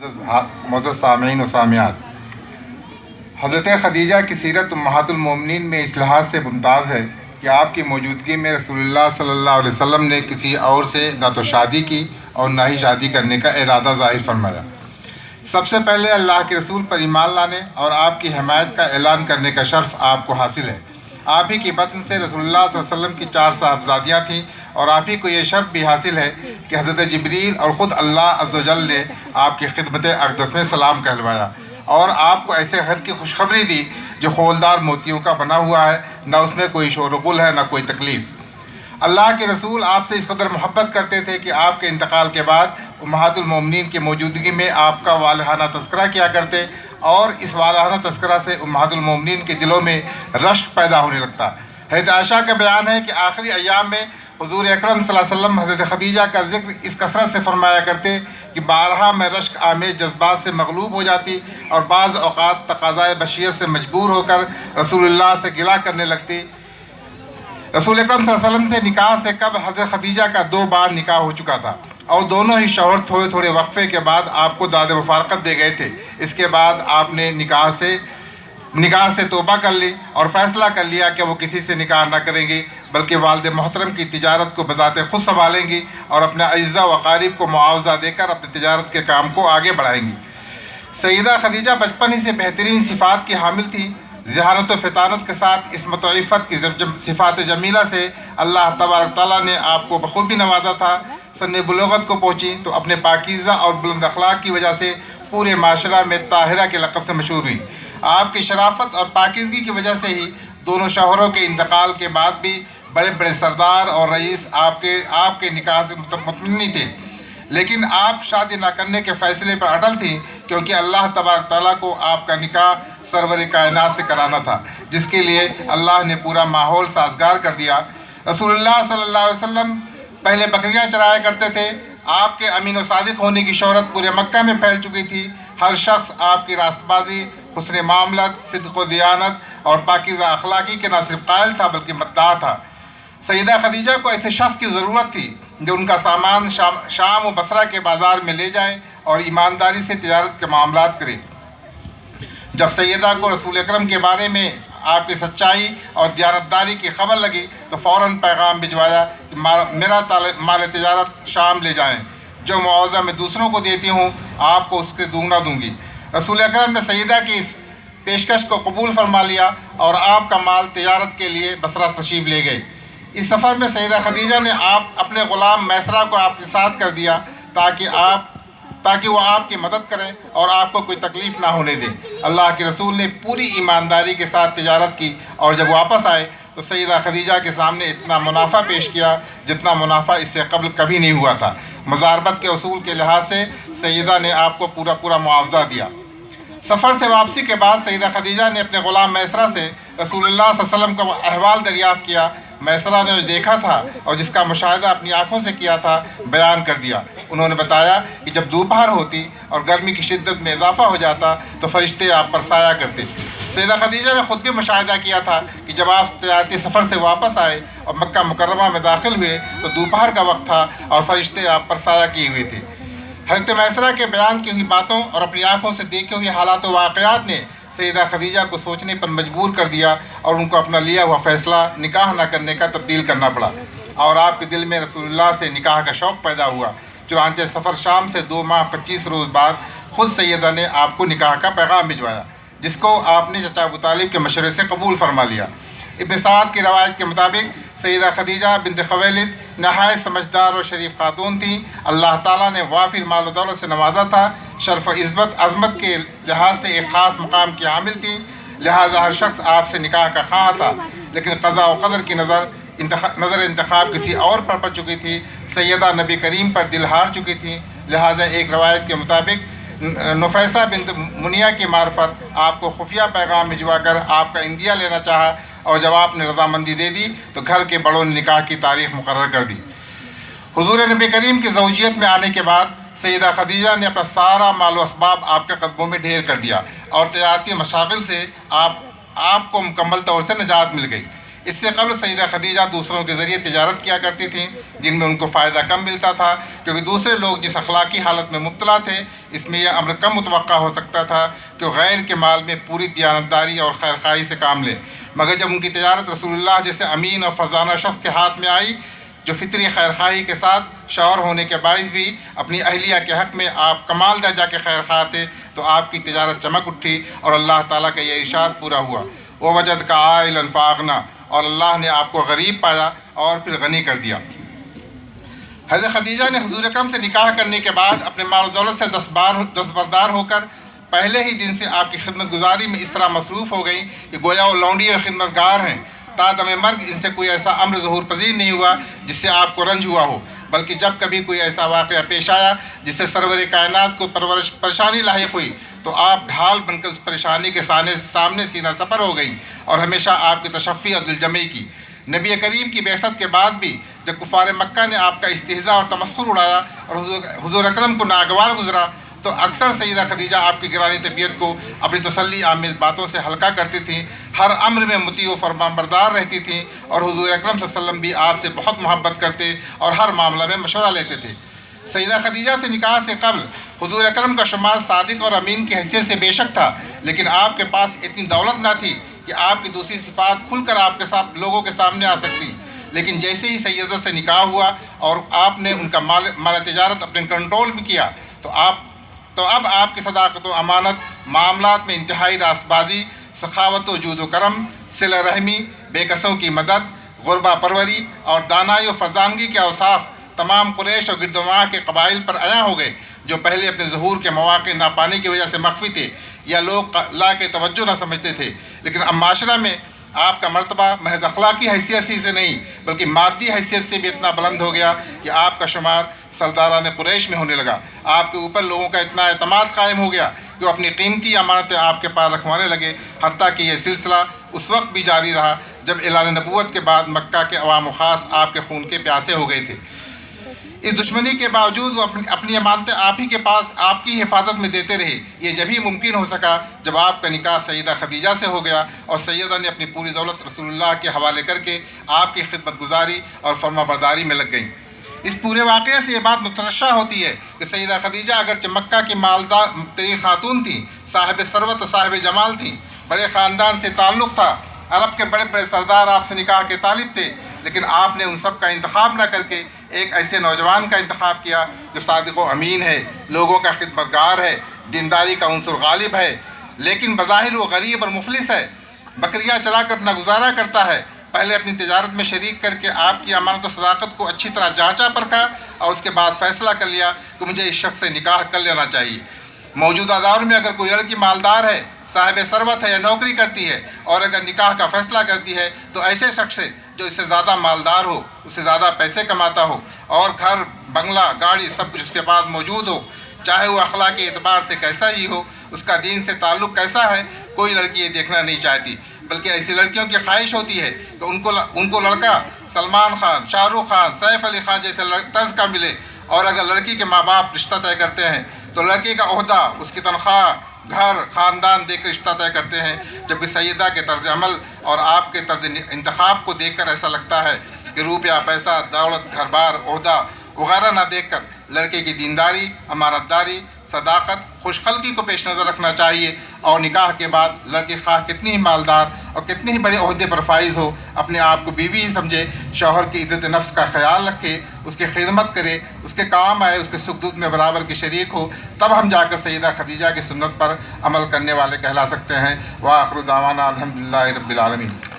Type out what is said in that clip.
معزز سامعین و سامعات، حضرت خدیجہ کی سیرت امہات المومنین میں اس لحاظ سے ممتاز ہے کہ آپ کی موجودگی میں رسول اللہ صلی اللہ علیہ وسلم نے کسی اور سے نہ تو شادی کی اور نہ ہی شادی کرنے کا ارادہ ظاہر فرمایا۔ سب سے پہلے اللہ کے رسول پر ایمان لانے اور آپ کی حمایت کا اعلان کرنے کا شرف آپ کو حاصل ہے۔ آپ ہی کی بطن سے رسول اللہ صلی اللہ علیہ وسلم کی 4 صاحبزادیاں تھیں، اور آپ ہی کو یہ شرف بھی حاصل ہے کہ حضرت جبریل اور خود اللہ عز و جل نے آپ کی خدمت اقدس میں سلام کہلوایا اور آپ کو ایسے گھر کی خوشخبری دی جو خولدار موتیوں کا بنا ہوا ہے، نہ اس میں کوئی شور و غل ہے نہ کوئی تکلیف۔ اللہ کے رسول آپ سے اس قدر محبت کرتے تھے کہ آپ کے انتقال کے بعد امہات المومنین کی موجودگی میں آپ کا والہانہ تذکرہ کیا کرتے، اور اس والہانہ تذکرہ سے امہات المومنین کے دلوں میں رشک پیدا ہونے لگتا۔ حضرت عائشہ کا بیان ہے کہ آخری ایام میں حضور اکرم صلی اللہ علیہ وسلم حضرت خدیجہ کا ذکر اس کثرت سے فرمایا کرتے کہ بارہا میں رشک آمیز جذبات سے مغلوب ہو جاتی اور بعض اوقات تقاضائے بشریت سے مجبور ہو کر رسول اللہ سے گلہ کرنے لگتی۔ رسول اکرم صلی اللہ علیہ وسلم سے نکاح سے قبل حضرت خدیجہ کا 2 بار نکاح ہو چکا تھا، اور دونوں ہی شوہر تھوڑے تھوڑے وقفے کے بعد آپ کو داد مفارقت دے گئے تھے۔ اس کے بعد آپ نے نکاح سے توبہ کر لی اور فیصلہ کر لیا کہ وہ کسی سے نکاح نہ کریں گی، بلکہ والد محترم کی تجارت کو بذات خود سنبھالیں گی اور اپنے اعزاء و اقارب کو معاوضہ دے کر اپنی تجارت کے کام کو آگے بڑھائیں گی۔ سیدہ خدیجہ بچپن ہی سے بہترین صفات کی حامل تھی۔ ذہانت و فطانت کے ساتھ عصمت و عفت کی صفات جمیلہ سے اللہ تبارک تعالیٰ نے آپ کو بخوبی نوازا تھا۔ سن بلوغت کو پہنچی تو اپنے پاکیزہ اور بلند اخلاق کی وجہ سے پورے معاشرہ میں طاہرہ کے لقب سے مشہور ہوئی۔ آپ کی شرافت اور پاکیزگی کی وجہ سے ہی دونوں شوہروں کے انتقال کے بعد بھی بڑے بڑے سردار اور رئیس آپ کے نکاح سے مطمئن تھے، لیکن آپ شادی نہ کرنے کے فیصلے پر اٹل تھیں، کیونکہ اللہ تبارک تعالیٰ کو آپ کا نکاح سرور کائنات سے کرانا تھا، جس کے لیے اللہ نے پورا ماحول سازگار کر دیا۔ رسول اللہ صلی اللہ علیہ وسلم پہلے بکریاں چرایا کرتے تھے۔ آپ کے امین و صادق ہونے کی شہرت پورے مکہ میں پھیل چکی تھی۔ ہر شخص آپ کی راست بازی، حسن معاملت، صدق و دیانت اور پاکیزہ اخلاقی کے نہ صرف قائل تھا بلکہ مداح تھا۔ سیدہ خدیجہ کو ایسے شخص کی ضرورت تھی جو ان کا سامان شام و بصرہ کے بازار میں لے جائے اور ایمانداری سے تجارت کے معاملات کرے۔ جب سیدہ کو رسول اکرم کے بارے میں آپ کی سچائی اور دیانتداری کی خبر لگی تو فوراً پیغام بھجوایا کہ میرا مال تجارت شام لے جائیں، جو معاوضہ میں دوسروں کو دیتی ہوں آپ کو اس کے دوگنا دوں گی۔ رسول اکرم نے سیدہ کی اس پیشکش کو قبول فرما لیا اور آپ کا مال تجارت کے لیے بصرہ تشریف لے گئے۔ اس سفر میں سیدہ خدیجہ نے اپنے غلام میسرہ کو آپ کے ساتھ کر دیا تاکہ وہ آپ کی مدد کریں اور آپ کو کوئی تکلیف نہ ہونے دیں۔ اللہ کے رسول نے پوری ایمانداری کے ساتھ تجارت کی، اور جب واپس آئے تو سیدہ خدیجہ کے سامنے اتنا منافع پیش کیا جتنا منافع اس سے قبل کبھی نہیں ہوا تھا۔ مزاربت کے اصول کے لحاظ سے سیدہ نے آپ کو پورا معاوضہ دیا۔ سفر سے واپسی کے بعد سیدہ خدیجہ نے اپنے غلام میسرہ سے رسول اللہ صلی اللہ علیہ وسلم کا احوال دریافت کیا۔ میسرہ نے جو دیکھا تھا اور جس کا مشاہدہ اپنی آنکھوں سے کیا تھا بیان کر دیا۔ انہوں نے بتایا کہ جب دوپہر ہوتی اور گرمی کی شدت میں اضافہ ہو جاتا تو فرشتے آپ پر سایہ کرتے۔ سیدہ خدیجہ نے خود بھی مشاہدہ کیا تھا کہ جب آپ تجارتی سفر سے واپس آئے اور مکہ مکرمہ میں داخل ہوئے تو دوپہر کا وقت تھا اور فرشتے آپ پر سایہ کیے ہوئے تھے۔ حضرت میسرہ کے بیان کی ہوئی باتوں اور اپنی آنکھوں سے دیکھے ہوئے حالات و واقعات نے سیدہ خدیجہ کو سوچنے پر مجبور کر دیا، اور ان کو اپنا لیا ہوا فیصلہ نکاح نہ کرنے کا تبدیل کرنا پڑا، اور آپ کے دل میں رسول اللہ سے نکاح کا شوق پیدا ہوا۔ چنانچہ سفر شام سے 2 ماہ 25 روز بعد خود سیدہ نے آپ کو نکاح کا پیغام بھجوایا، جس کو آپ نے چچا ابو طالب کے مشورے سے قبول فرما لیا۔ ابن سعد کی روایت کے مطابق سیدہ خدیجہ بنت خویلد نہایت سمجھدار اور شریف خاتون تھیں۔ اللہ تعالیٰ نے وافر مال و دولت سے نوازا تھا۔ شرف و عظمت کے لحاظ سے ایک خاص مقام کی حامل تھی، لہٰذا ہر شخص آپ سے نکاح کا خواہاں تھا، لیکن قضاء و قدر کی نظر انتخاب کسی اور پر پڑ چکی تھی۔ سیدہ نبی کریم پر دل ہار چکی تھی، لہٰذا ایک روایت کے مطابق نفیسہ بنت منیہ کی معرفت آپ کو خفیہ پیغام بھجوا کر آپ کا عندیہ لینا چاہا، اور جب آپ نے رضامندی دے دی تو گھر کے بڑوں نے نکاح کی تاریخ مقرر کر دی۔ حضور نبی کریم کی زوجیت میں آنے کے بعد سیدہ خدیجہ نے اپنا سارا مال و اسباب آپ کے قدموں میں ڈھیر کر دیا، اور تجارتی مشاغل سے آپ کو مکمل طور سے نجات مل گئی۔ اس سے قبل سیدہ خدیجہ دوسروں کے ذریعے تجارت کیا کرتی تھیں، جن میں ان کو فائدہ کم ملتا تھا، کیونکہ دوسرے لوگ جس اخلاقی حالت میں مبتلا تھے، اس میں یہ امر کم متوقع ہو سکتا تھا کہ وہ غیر کے مال میں پوری دیانتداری اور خیرخواہی سے کام لیں۔ مگر جب ان کی تجارت رسول اللہ جیسے امین اور فرزانہ شخص کے ہاتھ میں آئی، جو فطری خیرخواہی کے ساتھ شوہر ہونے کے باعث بھی اپنی اہلیہ کے حق میں آپ کمال درجہ کے خیرخواہ تھے، تو آپ کی تجارت چمک اٹھی اور اللہ تعالیٰ کا یہ ارشاد پورا ہوا، وَوَجَدْكَ عَائِلًا فَأَغْنَىٰ، اور اللہ نے آپ کو غریب پایا اور پھر غنی کر دیا۔ حضرت خدیجہ نے حضور اکرم سے نکاح کرنے کے بعد اپنے مال و دولت سے دستبردار ہو کر پہلے ہی دن سے آپ کی خدمت گزاری میں اس طرح مصروف ہو گئیں کہ گویا وہ لونڈی اور خدمت گار ہیں۔ تا دم مرگ ان سے کوئی ایسا امر ظہور پذیر نہیں ہوا جس سے آپ کو رنج ہوا ہو، بلکہ جب کبھی کوئی ایسا واقعہ پیش آیا جس سے سرور کائنات کو پریشانی لاحق ہوئی، تو آپ ڈھال بن کر اس پریشانی کے سامنے سینہ سپر ہو گئیں اور ہمیشہ آپ کی تشفی اور دلجمعی کی۔ نبی کریم کی بعثت کے بعد بھی جب کفار مکہ نے آپ کا استہزاء اور تمسخر اڑایا اور حضور اکرم کو ناگوار گزرا، تو اکثر سیدہ خدیجہ آپ کی گرانی طبیعت کو اپنی تسلی آمیز باتوں سے ہلکا کرتی تھیں، ہر امر میں مطیع و فرمان بردار رہتی تھیں، اور حضور اکرم صلی اللہ علیہ وسلم بھی آپ سے بہت محبت کرتے اور ہر معاملہ میں مشورہ لیتے تھے۔ سیدہ خدیجہ سے نکاح سے قبل حضور اکرم کا شمار صادق اور امین کی حیثیت سے بے شک تھا، لیکن آپ کے پاس اتنی دولت نہ تھی کہ آپ کی دوسری صفات کھل کر آپ کے ساتھ لوگوں کے سامنے آ سکتی۔ لیکن جیسے ہی سیدہ سے نکاح ہوا اور آپ نے ان کا مال تجارت اپنے کنٹرول میں کیا، تو اب آپ کی صداقت و امانت، معاملات میں انتہائی راست بازی، سخاوت و جود و کرم، صلہ رحمی، بے کسوں کی مدد، غربہ پروری اور دانائی و فرزانگی کے اوصاف تمام قریش اور گردماہ کے قبائل پر عیاں ہو گئے، جو پہلے اپنے ظہور کے مواقع نہ پانے کی وجہ سے مخفی تھے یا لوگ لا کے توجہ نہ سمجھتے تھے، لیکن اب معاشرہ میں آپ کا مرتبہ محض اخلاقی حیثیت سے نہیں بلکہ مادی حیثیت سے بھی اتنا بلند ہو گیا کہ آپ کا شمار سرداران قریش میں ہونے لگا۔ آپ کے اوپر لوگوں کا اتنا اعتماد قائم ہو گیا کہ وہ اپنی قیمتی امانتیں آپ کے پاس رکھوانے لگے، حتیٰ کہ یہ سلسلہ اس وقت بھی جاری رہا جب اعلان نبوت کے بعد مکہ کے عوام و خاص آپ کے خون کے پیاسے ہو گئے تھے۔ اس دشمنی کے باوجود وہ اپنی امانتیں آپ ہی کے پاس آپ کی حفاظت میں دیتے رہے۔ یہ جب ہی ممکن ہو سکا جب آپ کا نکاح سیدہ خدیجہ سے ہو گیا اور سیدہ نے اپنی پوری دولت رسول اللہ کے حوالے کر کے آپ کی خدمت گزاری اور فرما برداری میں لگ گئیں۔ اس پورے واقعے سے یہ بات مترشح ہوتی ہے کہ سیدہ خدیجہ اگرچہ مکہ کی مالدار ترین خاتون تھیں، صاحب ثروت و صاحب جمال تھیں، بڑے خاندان سے تعلق تھا، عرب کے بڑے بڑے سردار آپ سے نکاح کے طالب تھے، لیکن آپ نے ان سب کا انتخاب نہ کر کے ایک ایسے نوجوان کا انتخاب کیا جو صادق و امین ہے، لوگوں کا خدمتگار ہے، دینداری کا عنصر غالب ہے، لیکن بظاہر وہ غریب اور مفلس ہے، بکریاں چلا کر اپنا گزارا کرتا ہے۔ پہلے اپنی تجارت میں شریک کر کے آپ کی امانت و صداقت کو اچھی طرح جانچا پرکھا اور اس کے بعد فیصلہ کر لیا کہ مجھے اس شخص سے نکاح کر لینا چاہیے۔ موجودہ دور میں اگر کوئی لڑکی مالدار ہے، صاحب ثروت ہے یا نوکری کرتی ہے اور اگر نکاح کا فیصلہ کرتی ہے تو ایسے شخص سے جو اس سے زیادہ مالدار ہو، اس سے زیادہ پیسے کماتا ہو اور گھر، بنگلہ، گاڑی سب کچھ اس کے پاس موجود ہو، چاہے وہ اخلاقی اعتبار سے کیسا ہی ہو، اس کا دین سے تعلق کیسا ہے، کوئی لڑکی یہ دیکھنا نہیں چاہتی، بلکہ ایسی لڑکیوں کی خواہش ہوتی ہے کہ ان کو لڑکا سلمان خان، شاہ رخ خان، سیف علی خان جیسے طرز کا ملے، اور اگر لڑکی کے ماں باپ رشتہ طے کرتے ہیں تو لڑکی کا عہدہ، اس کی تنخواہ، گھر، خاندان دیکھ کر رشتہ طے کرتے ہیں، جبکہ سیدہ کے طرز عمل اور آپ کے طرز انتخاب کو دیکھ کر ایسا لگتا ہے کہ روپیہ، پیسہ، دولت، گھر بار، عہدہ وغیرہ نہ دیکھ کر لڑکے کی دینداری، امانت داری، صداقت، خوش خلقی کو پیش نظر رکھنا چاہیے، اور نکاح کے بعد لڑکی خواہ کتنی ہی مالدار اور کتنے ہی بڑے عہدے پر فائز ہو، اپنے آپ کو بیوی ہی سمجھے، شوہر کی عزت نفس کا خیال رکھے، اس کی خدمت کرے، اس کے کام آئے، اس کے سکھ دکھ میں برابر کی شریک ہو، تب ہم جا کر سیدہ خدیجہ کی سنت پر عمل کرنے والے کہلا سکتے ہیں۔ وآخر دعوانا الحمدللہ رب العالمین۔